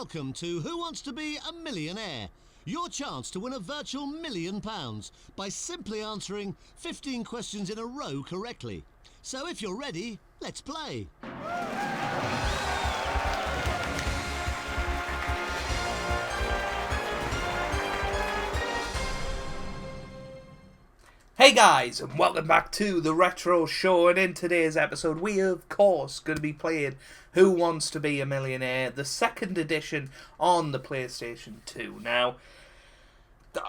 welcome to Who Wants to Be a Millionaire? Your chance to win a virtual £1 million by simply answering 15 questions in a row correctly. So if you're ready, let's play. Hey guys, and welcome back to the Retro Show, and in today's episode we are of course going to be playing Who Wants to Be a Millionaire, the second edition on the PlayStation 2. Now,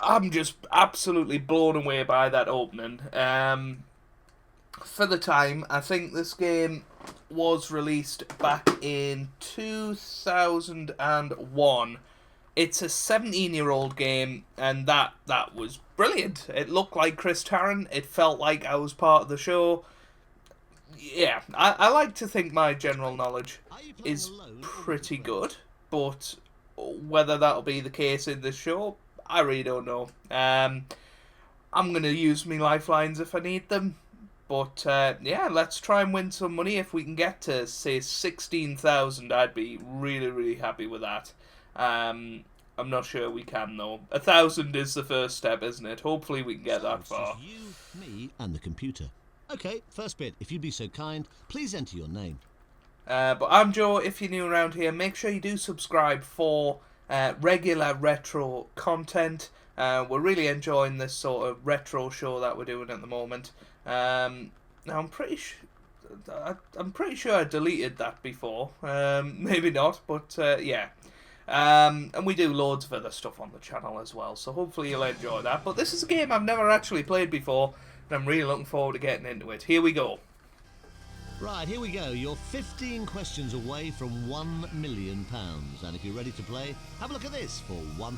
I'm just absolutely blown away by that opening. For the time, I think this game was released back in 2001. It's a 17-year-old game, and that was brilliant. It looked like Chris Tarrant. It felt like I was part of the show. Yeah, I like to think my general knowledge is pretty good, but whether that'll be the case in this show, I really don't know. I'm going to use my lifelines if I need them. But, yeah, let's try and win some money. If we can get to, say, 16,000, I'd be really, really happy with that. I'm not sure we can, though. 1,000 is the first step, isn't it? Hopefully we can get that far. You, me, and the computer. Okay, first bit. If you'd be so kind, please enter your name. But I'm Joe. If you're new around here, make sure you do subscribe for regular retro content. We're really enjoying this sort of retro show that we're doing at the moment. Now I'm pretty sure I deleted that before. Maybe not, but yeah. And we do loads of other stuff on the channel as well, so hopefully you'll enjoy that. But this is a game I've never actually played before, and I'm really looking forward to getting into it. Here we go. Right, here we go. You're 15 questions away from £1 million. And if you're ready to play, have a look at this for £100.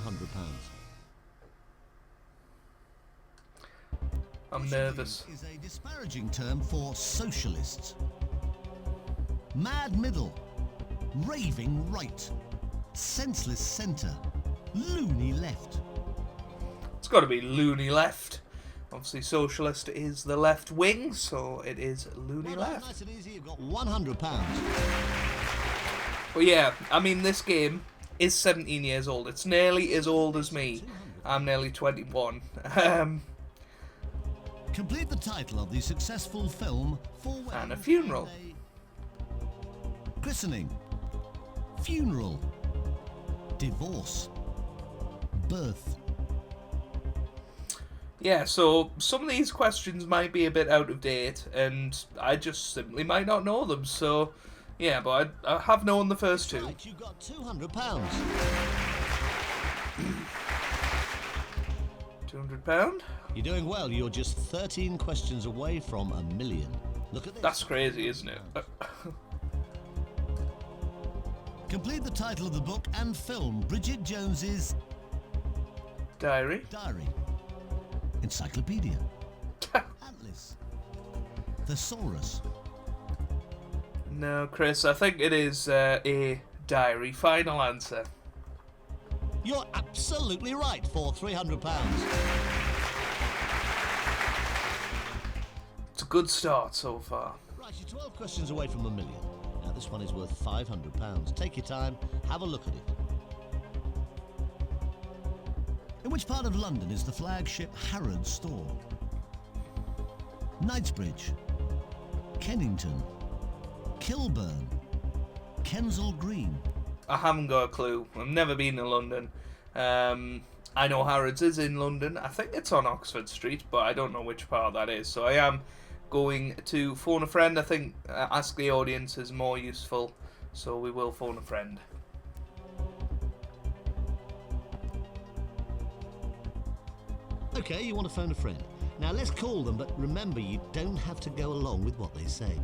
I'm nervous. Is a disparaging term for socialists. Mad middle, raving right, senseless centre, loony left. It's got to be loony left. Obviously, socialist is the left wing, so it is loony left. Nice and easy. You've got £100. But yeah, I mean, this game is 17 years old. It's nearly as old as me. I'm nearly 21. Complete the title of the successful film For And a Funeral. Christening, funeral, divorce, birth. Yeah, so some of these questions might be a bit out of date, and I just simply might not know them. So, yeah, but I have known the first two. Right, you got £200. £200? You're doing well. You're just 13 questions away from £1 million. Look at this. That's crazy, isn't it? Complete the title of the book and film Bridget Jones's Diary. Encyclopedia. Atlas. Thesaurus. No, Chris, I think it is a diary. Final answer. You're absolutely right for £300. It's a good start so far. Right, you're 12 questions away from £1 million. Now this one is worth £500. Take your time, have a look at it. In which part of London is the flagship Harrods store? Knightsbridge, Kennington, Kilburn, Kensal Green. I haven't got a clue. I've never been to London. I know Harrods is in London. I think it's on Oxford Street, but I don't know which part that is. So I am going to phone a friend. I think ask the audience is more useful, so we will phone a friend. Okay, you want to phone a friend. Now let's call them, but remember you don't have to go along with what they say.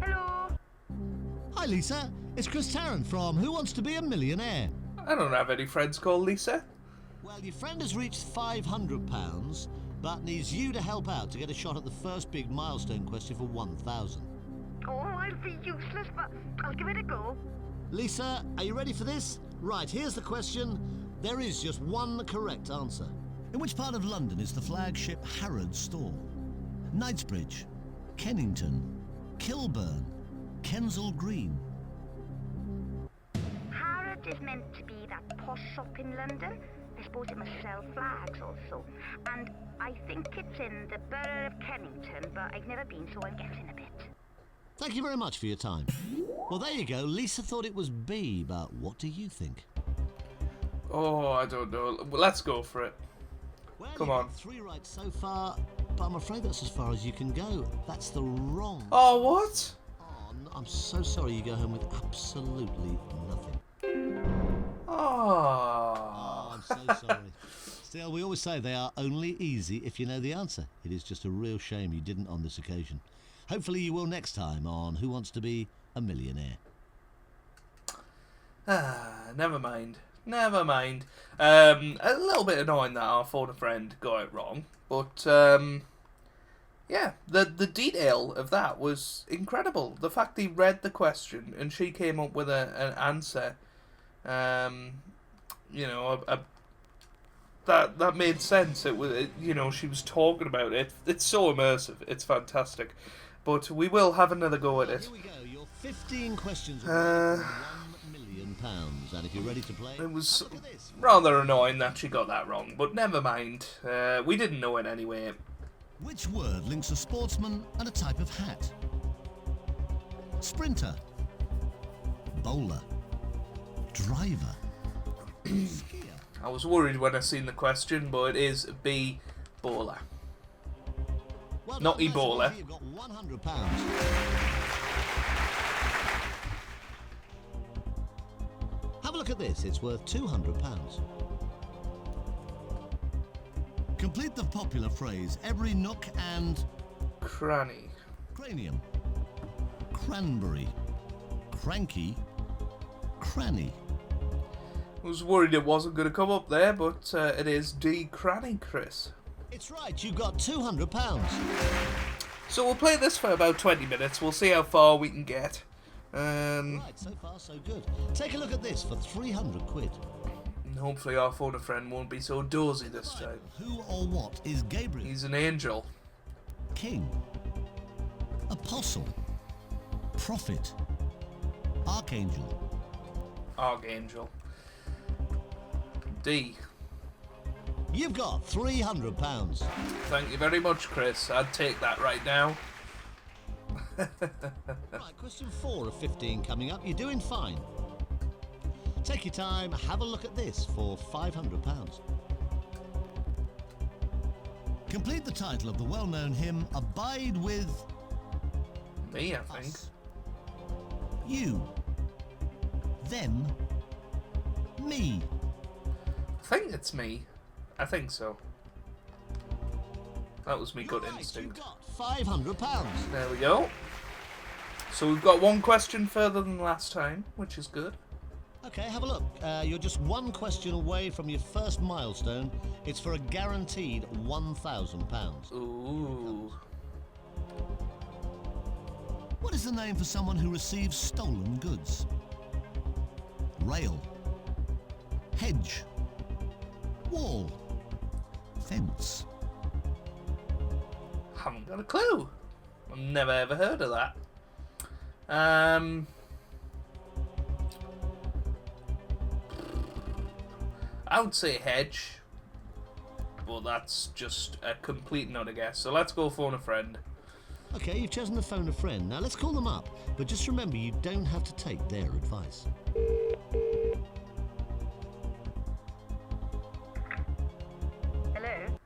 Hello. Hi Lisa, it's Chris Tarrant from Who Wants to Be a Millionaire? I don't have any friends called Lisa. Well, your friend has reached £500, but needs you to help out to get a shot at the first big milestone question for 1,000. Oh, I'll be useless, but I'll give it a go. Lisa, are you ready for this? Right, here's the question. There is just one correct answer. In which part of London is the flagship Harrods store? Knightsbridge, Kennington, Kilburn, Kensal Green. Harrods is meant to be that posh shop in London. I suppose it must sell flags also. And I think it's in the borough of Kennington, but I've never been, so I'm guessing a bit. Thank you very much for your time. Well, there you go. Lisa thought it was B, but what do you think? Oh, I don't know. Well, let's go for it. Well, Come you've on. got 3 right so far, but I'm afraid that's as far as you can go. That's the wrong. Oh, what? Oh, I'm so sorry you go home with absolutely nothing. Oh. I'm so sorry. Still, we always say they are only easy if you know the answer. It is just a real shame you didn't on this occasion. Hopefully you will next time on Who Wants to Be a Millionaire. Never mind. Never mind. A little bit annoying that our phone a friend got it wrong, but yeah, the detail of that was incredible. The fact he read the question and she came up with an answer, you know, that made sense. It was, you know, she was talking about it. It's so immersive. It's fantastic. But we will have another go at it. Here we go. Your 15 questions will be £1 million. And if you're ready to play, It was have a look at this. rather annoying that she got that wrong, but never mind. We didn't know it anyway. Which word links a sportsman and a type of hat? Sprinter, bowler, driver, skier. I was worried when I seen the question, but it is B, bowler. Well Not done, Ebola. that's You've got £100. Have a look at this. It's worth £200. Complete the popular phrase, every nook and Cranny. cranium, cranberry, cranky, cranny. I was worried it wasn't going to come up there, but it is D, cranny, Chris. It's right, you've got £200. So we'll play this for about 20 minutes. We'll see how far we can get. Right, so far so good. Take a look at this for 300 quid. And hopefully our phone a friend won't be so dozy this time. Who or what is Gabriel? He's an angel. King, apostle, prophet, archangel. Archangel. D. You've got £300. Thank you very much, Chris. I'd take that right now. Right, question 4 of 15 coming up. You're doing fine. Take your time, have a look at this for £500. Complete the title of the well-known hymn, Abide With Me, I think. Us. You. Them. Me. I think it's me. I think so. That was me You're gut right, instinct. you've got £500. There we go. So we've got one question further than last time, which is good. Okay, have a look. You're just one question away from your first milestone. It's for a guaranteed £1,000. Ooh. What is the name for someone who receives stolen goods? Rail. Hedge. Wall. Fence. Haven't got a clue. I've never ever heard of that. I would say hedge, but that's just a complete not a guess. So let's go phone a friend. Okay, you've chosen to phone a friend. Now let's call them up. But just remember, you don't have to take their advice. Hello?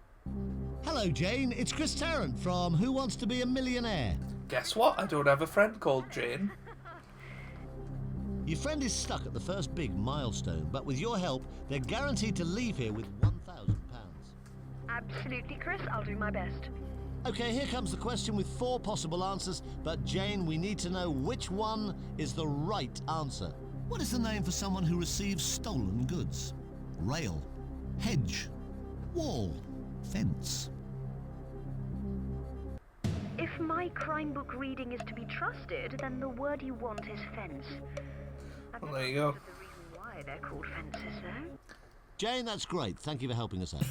Hello, Jane. It's Chris Tarrant from Who Wants to Be a Millionaire. Guess what? I don't have a friend called Jane. Your friend is stuck at the first big milestone, but with your help, they're guaranteed to leave here with £1,000. Absolutely, Chris. I'll do my best. Okay, here comes the question with 4 possible answers, but Jane, we need to know which one is the right answer. What is the name for someone who receives stolen goods? Rail, hedge, wall, fence. If my crime book reading is to be trusted, then the word you want is fence. I've Well, never there you go. thought of the reason why they're called fences, though. Jane, that's great. Thank you for helping us out.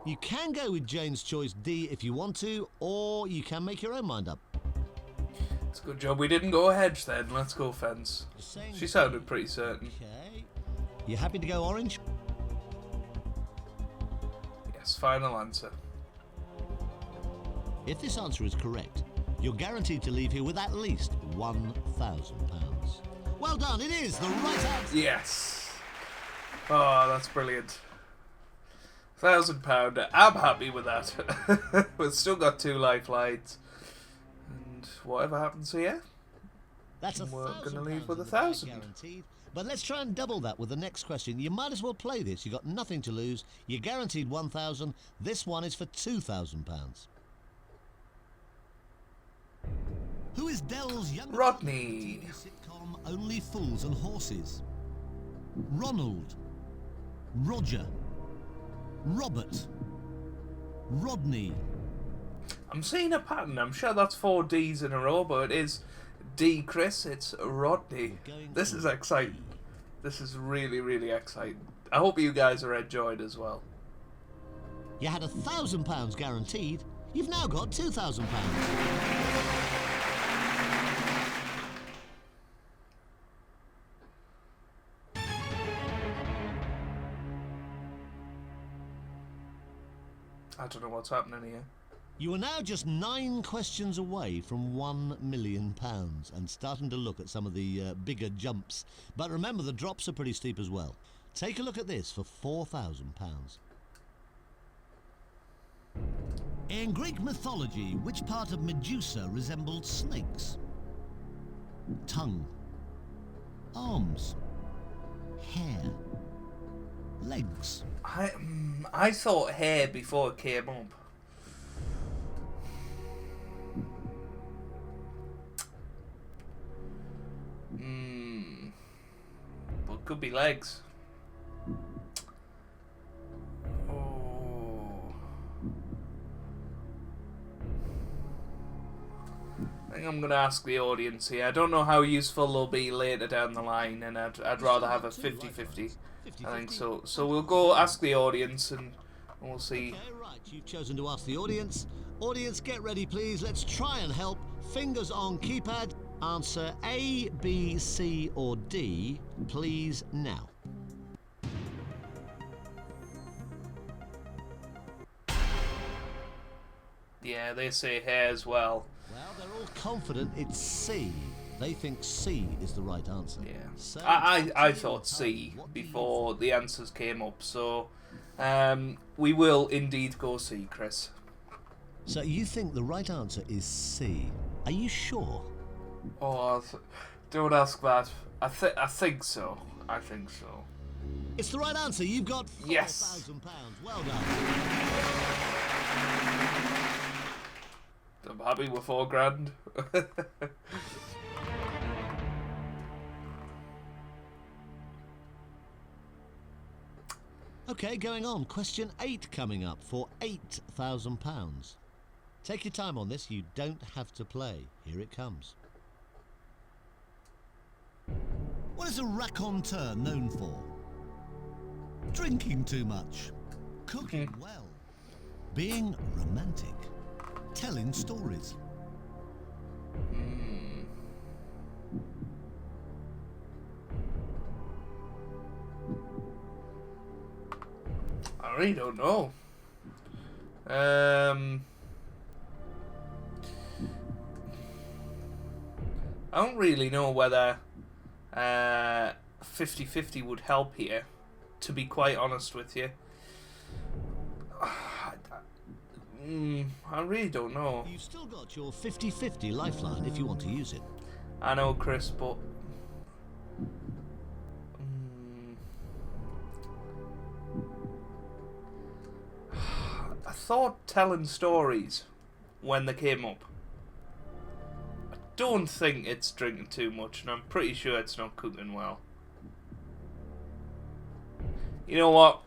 You can go with Jane's choice D if you want to, or you can make your own mind up. It's a good job we didn't go hedge then. Let's go fence. She sounded pretty certain. Okay. You happy to go orange? Yes, final answer. If this answer is correct, you're guaranteed to leave here with at least £1,000. Well done, it is the right answer. Yes. Oh, that's brilliant. £1,000. I'm happy with that. We've still got 2 lifelines. And whatever happens here, That's we're £1,000 gonna leave with in the bag 1,000. guaranteed. But let's try and double that with the next question. You might as well play this. You've got nothing to lose. You're guaranteed £1,000. This one is for £2,000. Who is Dell's younger Rodney. TV sitcom Only Fools and Horses? Ronald, Roger, Robert, Rodney. I'm seeing a pattern. I'm sure that's 4 D's in a row, but it is D, Chris. It's Rodney. This is exciting. This is really, really exciting. I hope you guys are enjoying as well. You had £1,000 guaranteed. You've now got £2,000. I don't know what's happening here. You are now just 9 questions away from £1 million and starting to look at some of the bigger jumps. But remember, the drops are pretty steep as well. Take a look at this for £4,000. In Greek mythology, which part of Medusa resembled snakes? Tongue, arms, hair, legs. I thought hair before it came up. Well, it could be legs. Oh. I think I'm going to ask the audience here. I don't know how useful they'll be later down the line, and I'd rather have a 50-50. I think so. So we'll go ask the audience, and we'll see. Okay, right. You've chosen to ask the audience. Audience, get ready, please. Let's try and help. Fingers on keypad. Answer A, B, C, or D, please, now. Yeah, they say hair as well. Well, they're all confident it's C. They think C is the right answer. Yeah. So I thought C before the answers came up, so we will indeed go C, Chris. So you think the right answer is C. Are you sure? Oh, don't ask that. I think so. I think so. It's the right answer. You've got £4,000. Yes. Well done. I'm happy with £4,000. Okay, going on. Question 8 coming up for £8,000. Take your time on this. You don't have to play. Here it comes. What is a raconteur known for? Drinking too much, cooking well, being romantic, telling stories. I really don't know. I don't really know whether 50-50 would help here, to be quite honest with you. I really don't know. You've still got your 50-50 lifeline if you want to use it. I know, Chris, but I thought telling stories when they came up. I don't think it's drinking too much, and I'm pretty sure it's not cooking well. You know what?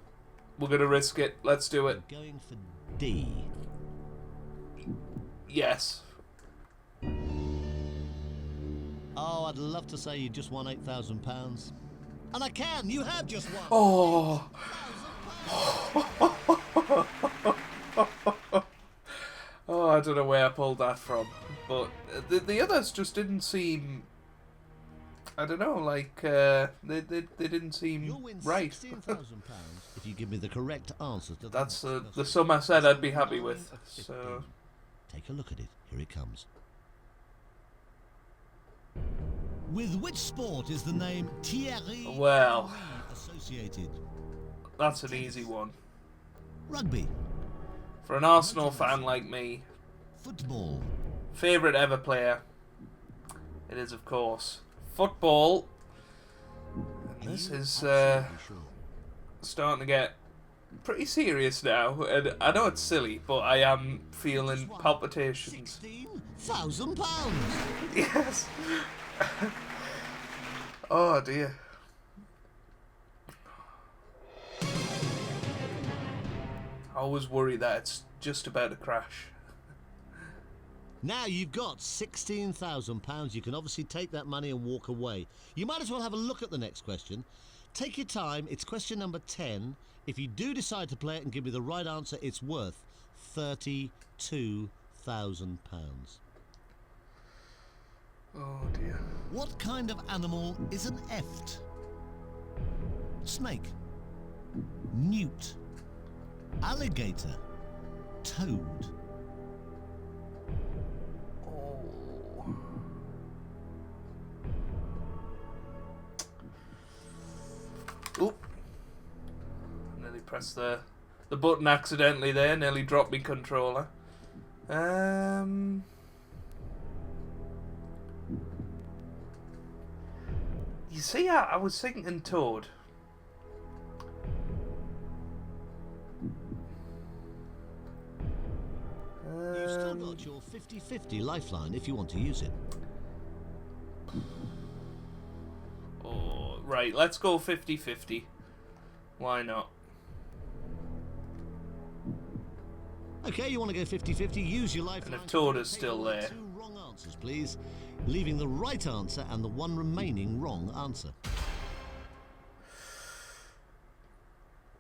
We're going to risk it. Let's do it. You're going for D. Yes. Oh, I'd love to say you just won £8,000. And I can. You have just won. Oh, Oh, I don't know where I pulled that from, but the others just didn't seem. I don't know, like they didn't seem You'll win right. £16,000 if you give me the correct answer to That's the the sum I said I'd be happy with. So take a look at it. Here it comes. With which sport is the name Thierry Well. Henry associated? that's an easy one Rugby, for an Arsenal fan like me. football, Favourite ever player. It is, of course, football. This is starting to get pretty serious now, and I know it's silly, but I am feeling palpitations. £16,000. Yes. Oh dear. I always worry that it's just about to crash. Now you've got £16,000. You can obviously take that money and walk away. You might as well have a look at the next question. Take your time. It's question number 10. If you do decide to play it and give me the right answer, it's worth £32,000. Oh dear. What kind of animal is an eft? Snake, newt, alligator, toad. Oh. Oop. Nearly pressed the button accidentally there, nearly dropped me controller. You see, I was thinking toad. You've still got your 50-50 lifeline if you want to use it. Oh, right, let's go 50-50. Why not? Okay, you want to go 50-50, use your lifeline. And if Toad is still there. 2 wrong answers, please. Leaving the right answer and the one remaining wrong answer.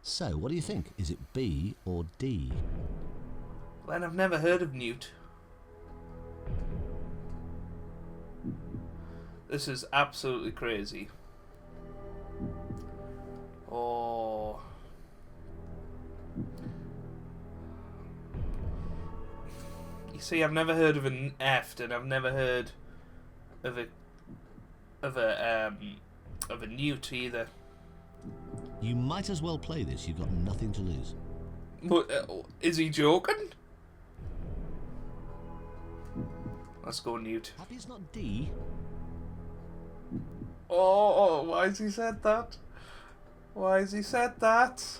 So, what do you think? Is it B or D? Glenn, I've never heard of newt. This is absolutely crazy. Oh. You see, I've never heard of an eft, and I've never heard of a newt either. You might as well play this. You've got nothing to lose. But is he joking? Let's go newt. Happy it's not D? Oh, why has he said that? Why has he said that?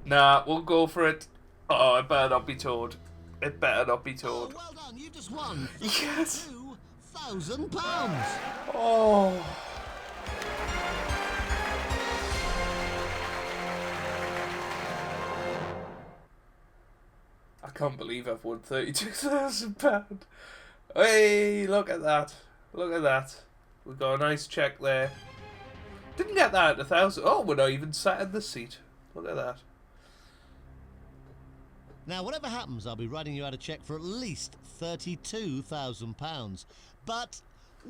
Nah, we'll go for it. Oh, it better not be Toad. It better not be Toad. Oh, well done. You just won. Yes. £2,000. Oh. I can't believe I've won £32,000. Hey, look at that. Look at that. We got a nice check there. Didn't get that at 1,000. Oh, we're not even sat in the seat. Look at that. Now, whatever happens, I'll be writing you out a cheque for at least £32,000. But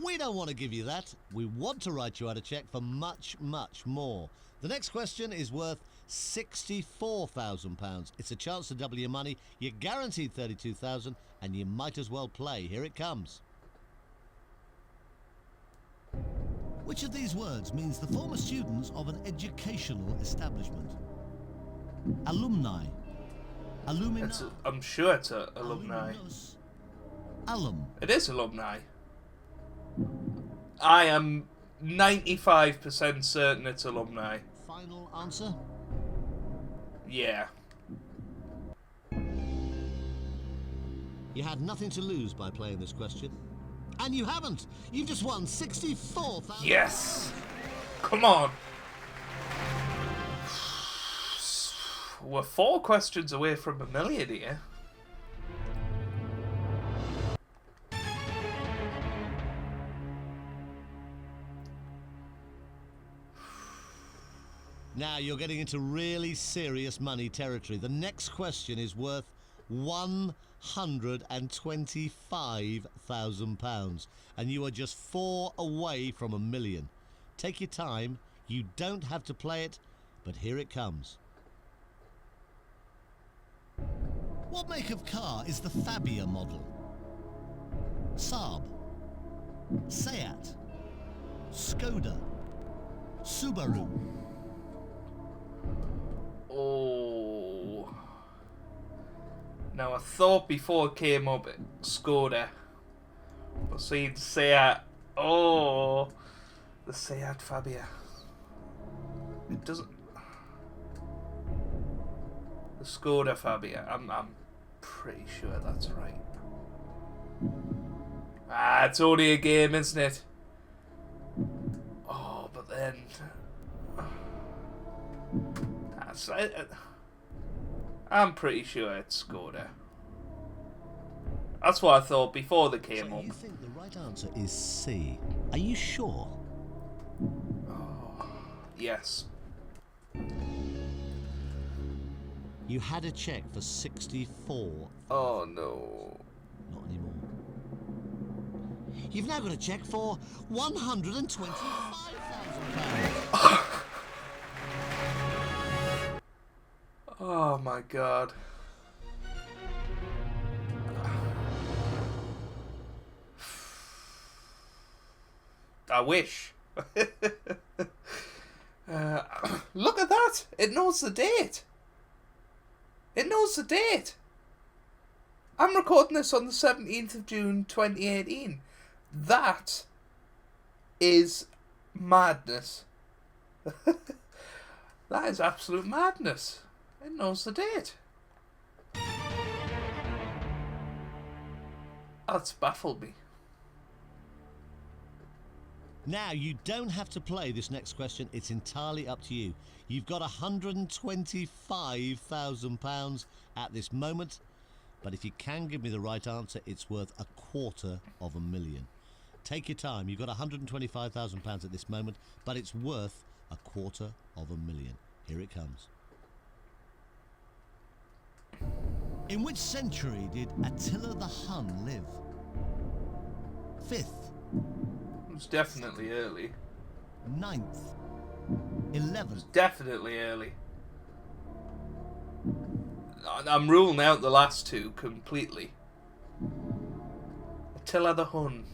we don't want to give you that. We want to write you out a cheque for much, much more. The next question is worth £64,000. It's a chance to double your money. You're guaranteed £32,000, and you might as well play. Here it comes. Which of these words means the former students of an educational establishment? Alumni. Alumni. I'm sure it's a alumni. Aluminous. Alum. It is alumni. I am 95% certain it's alumni. Final answer? Yeah. You had nothing to lose by playing this question. And you haven't! You've just won £64,000. Yes! Come on! We're 4 questions away from a million here. Now you're getting into really serious money territory. The next question is worth £125,000, and you are just 4 away from $1 million. Take your time. You don't have to play it, but here it comes. What make of car is the Fabia model? Saab, Seat, Skoda, Subaru. Oh. Now I thought before it came up Skoda. But seeing Seat. Oh. The Seat Fabia. It doesn't. The Skoda Fabia. I'm pretty sure that's right. Ah, it's only a game, isn't it? Oh, but then. I'm pretty sure it's Skoda. That's what I thought before they came up. You think the right answer is C? Are you sure? Oh, yes. You had a check for 64. Oh no. Not anymore. You've now got a check for £125,000. Oh my god. I wish. Look at that! It knows the date! It knows the date! I'm recording this on the 17th of June 2018. That is madness. That is absolute madness. It knows the date. That's baffled me. Now, you don't have to play this next question. It's entirely up to you. You've got £125,000 at this moment. But if you can give me the right answer, it's worth £250,000. Take your time. You've got £125,000 at this moment, but it's worth £250,000. Here it comes. In which century did Attila the Hun live? 5th, It's definitely early. 9th, 11th. Definitely early. I'm ruling out the last two completely. Attila the Hun.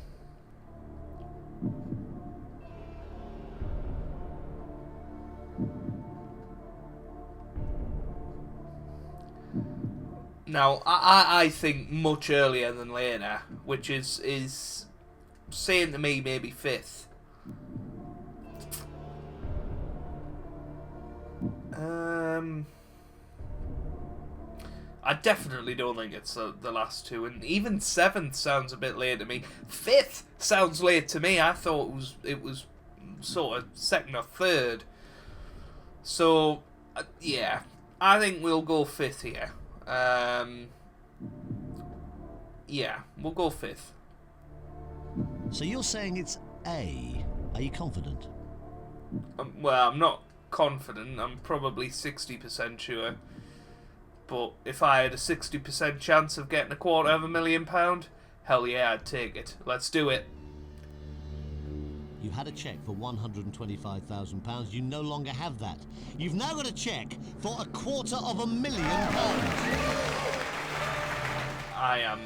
Now, I think much earlier than later, which is saying to me maybe 5th. I definitely don't think it's the last two, and even 7th sounds a bit late to me. 5th sounds late to me. I thought it was sort of 2nd or 3rd. So yeah, I think we'll go 5th here. Yeah, we'll go 5th. So you're saying it's A. Are you confident? Well, I'm not confident. I'm probably 60% sure. But if I had a 60% chance of getting £250,000, hell yeah, I'd take it. Let's do it. You had a cheque for £125,000. You no longer have that. You've now got a cheque for £250,000. I am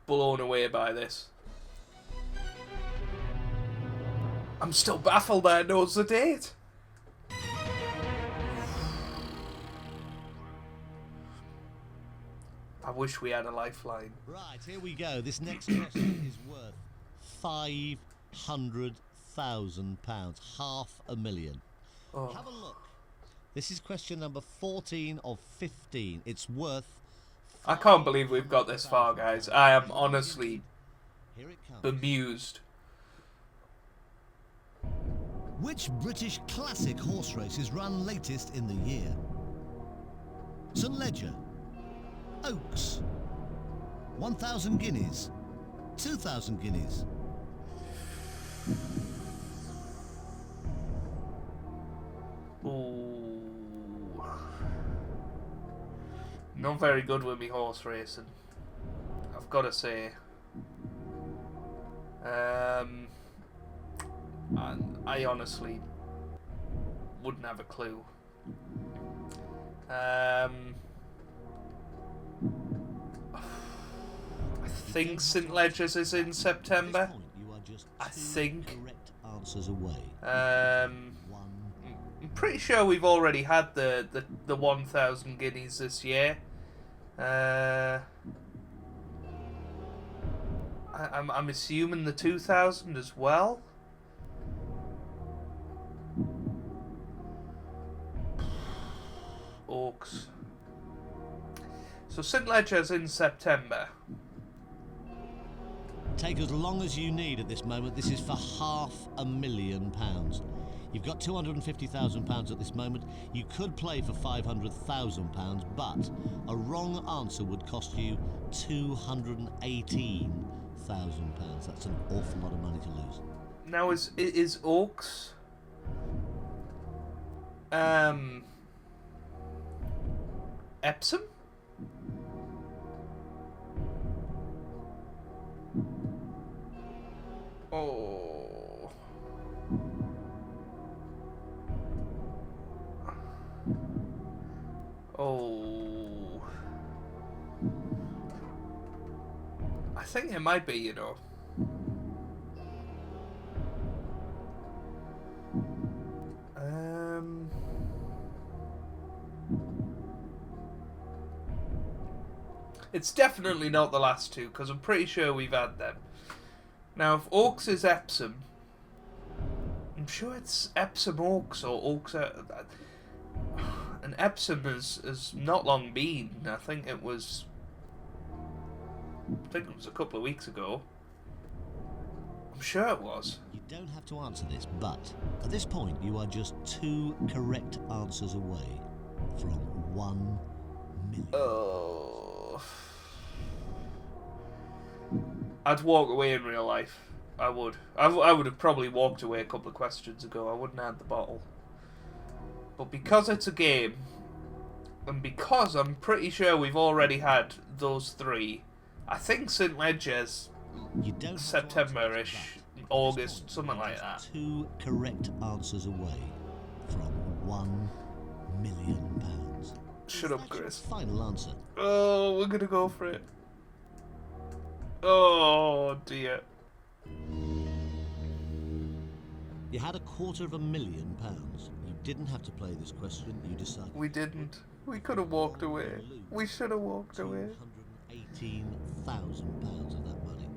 blown away by this. I'm still baffled that it knows the date. I wish we had a lifeline. Right, here we go. This next question is worth £500,000. £500,000. Oh. Have a look. This is question number 14 of 15. It's worth... I can't believe we've got this far, guys. I am honestly Here it comes. bemused. Which British classic horse race is run latest in the year? St Leger, Oaks, 1,000 guineas, 2,000 guineas. Oh. Not very good with me horse racing, I've got to say. I honestly wouldn't have a clue. I think St. Ledger's is in September. I think. Answers away. I'm pretty sure we've already had the 1,000 guineas this year. I'm assuming the 2,000 as well. Oaks. So St. Ledger's in September. Take as long as you need at this moment. This is for £500,000. You've got £250,000 at this moment. You could play for £500,000, but a wrong answer would cost you £218,000. That's an awful lot of money to lose. Now is Oaks Epsom? Oh. Oh. I think it might be, you know. It's definitely not the last two, because I'm pretty sure we've had them. Now, if Oaks is Epsom, I'm sure it's Epsom Oaks or Oaks. And Epsom has not long been. I think it was a couple of weeks ago. I'm sure it was. You don't have to answer this, but at this point you are just 2 correct answers away from 1 million. Oh. I'd walk away in real life. I would. I would have probably walked away a couple of questions ago. I wouldn't have had the bottle. But because it's a game, and because I'm pretty sure we've already had those 3, I think St. Ledger's September-ish, August, something like that. 2 correct answers away from £1 million. Shut up, Chris. Final answer. Oh, we're gonna go for it. Oh dear. You had £250,000. You didn't have to play this question. You decided. We didn't. We could have walked away. We should have walked away. £218,000 of that money.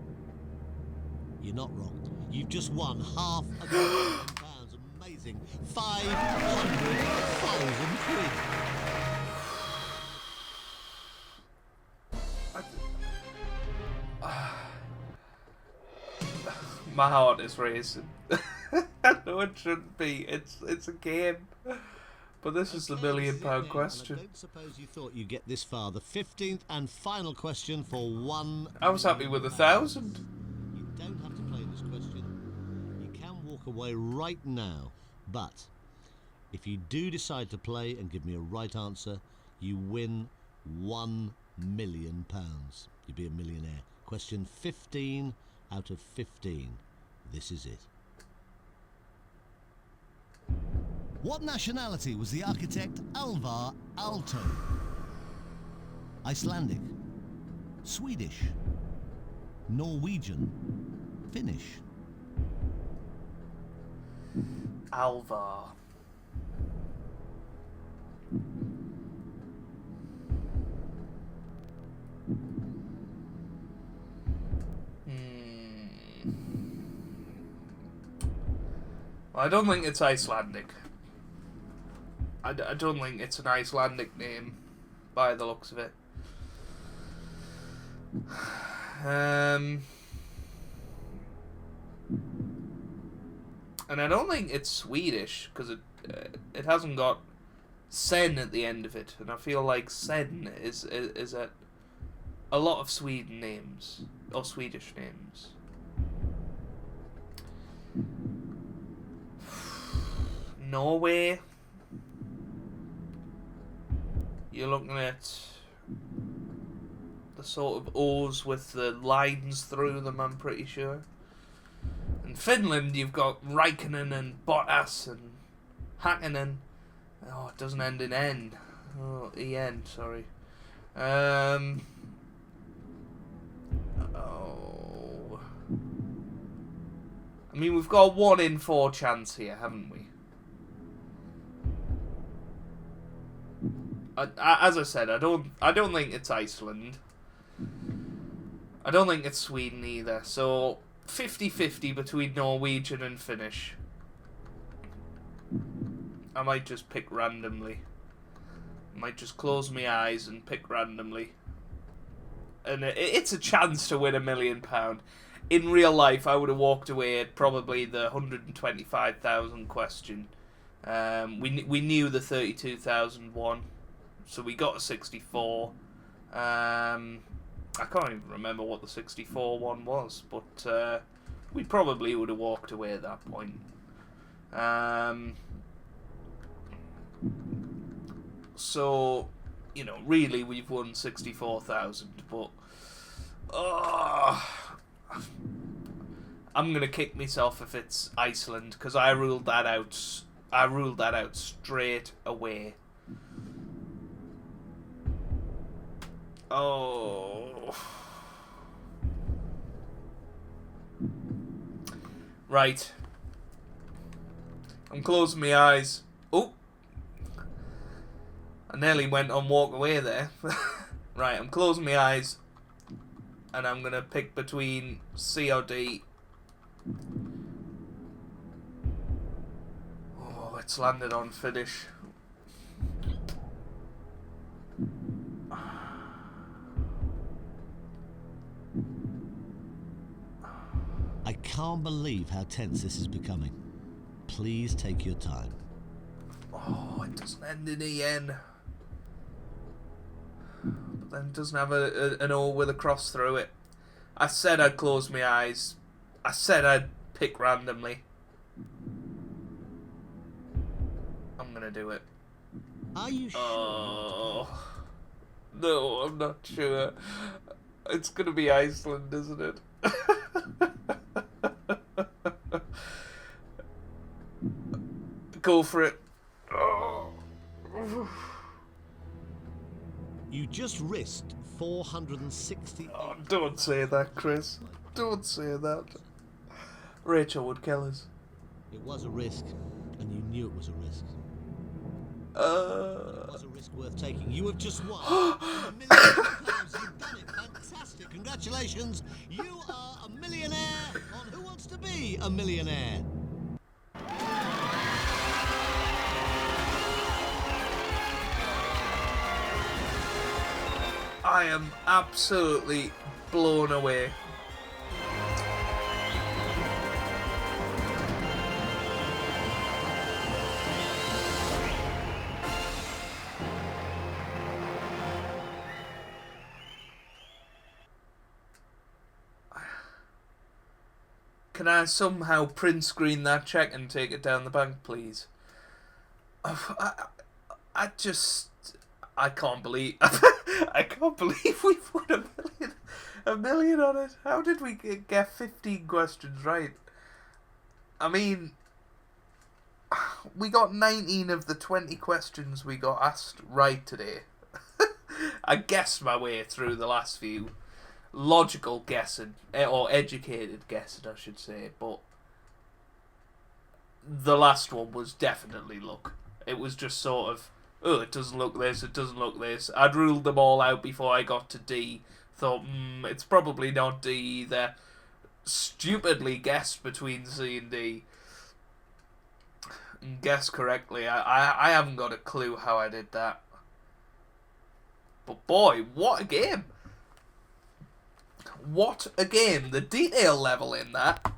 You're not wrong. You've just won £500,000. Amazing. 500,000 quid. My heart is racing. I know it shouldn't be. It's a game. But this is the £1 million question. I don't suppose you thought you'd get this far. The 15th and final question for 1 I was happy with 1,000. You don't have to play this question. You can walk away right now. But if you do decide to play and give me a right answer, you win £1 million. You'd be a millionaire. Question 15 out of 15. This is it. What nationality was the architect Alvar Aalto? Icelandic, Swedish, Norwegian, Finnish. Alvar. I don't think it's Icelandic. I don't think it's an Icelandic name, by the looks of it. And I don't think it's Swedish, because it hasn't got sen at the end of it, and I feel like sen is a lot of Sweden names, or Swedish names. Norway. You're looking at the sort of O's with the lines through them, I'm pretty sure. In Finland, you've got Raikkonen and Bottas and Hakkinen. Oh, it doesn't end in N. Oh, EN, sorry. Oh. I mean, we've got a 1 in 4 chance here, haven't we? As I said, I don't think it's Iceland. I don't think it's Sweden either. So 50-50 between Norwegian and Finnish. I might just pick randomly. I might just close my eyes and pick randomly. And it's a chance to win £1 million. In real life, I would have walked away at probably the 125,000 question. We knew the 32,001, so we got a 64. I can't even remember what the 64 one was, but we probably would have walked away at that point. So, you know, really we've won 64,000, but I'm gonna kick myself if it's Iceland, because I ruled that out. I ruled that out straight away. Oh. Right. I'm closing my eyes. Oh. I nearly went on walk away there. Right, I'm closing my eyes. And I'm going to pick between C or D. Oh, it's landed on finish. I can't believe how tense this is becoming. Please take your time. Oh, it doesn't end in EN. But then it doesn't have an O with a cross through it. I said I'd close my eyes. I said I'd pick randomly. I'm gonna do it. Are you sure? Oh. No, I'm not sure. It's gonna be Iceland, isn't it? Go for it. Oh. You just risked 460. Oh, don't say that, Chris. Don't say that. Rachel would kill us. It was a risk, and you knew it was a risk. It was a risk worth taking. You have just won £1 million. You've done it. Fantastic. Congratulations. You are a millionaire on Who Wants to Be a Millionaire? I am absolutely blown away. Can I somehow print screen that check and take it down the bank, please? I can't believe I can't believe we've won a million on it. How did we get 15 questions right? I mean, we got 19 of the 20 questions we got asked right today. I guessed my way through the last few. Logical guessing, or educated guessing, I should say, but the last one was definitely luck. It was just sort of, oh, it doesn't look this, it doesn't look this. I'd ruled them all out before I got to D. Thought, it's probably not D either. Stupidly guessed between C and D. And guessed correctly. I haven't got a clue how I did that. But boy, what a game! What a game. The detail level in that,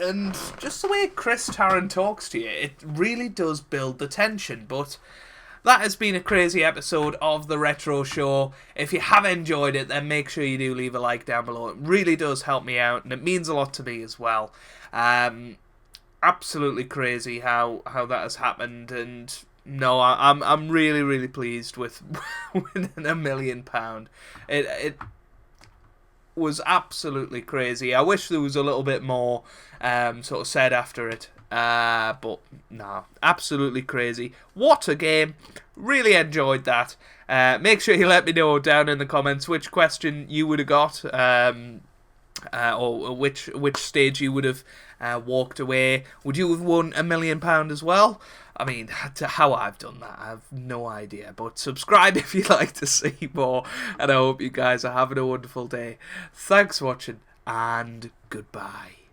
and just the way Chris Tarrant talks to you, it really does build the tension. But that has been a crazy episode of The Retro Show. If you have enjoyed it, then make sure you do leave a like down below. It really does help me out, and it means a lot to me as well. Absolutely crazy how that has happened, and no, I'm really, really pleased with winning £1 million. was absolutely crazy. I wish there was a little bit more sort of said after it. But no, absolutely crazy. What a game. Really enjoyed that. Make sure you let me know down in the comments which question you would have got, or which stage you would have walked away. Would you have won £1 million as well? I mean, how I've done that, I have no idea. But subscribe if you'd like to see more, and I hope you guys are having a wonderful day. Thanks for watching, and goodbye.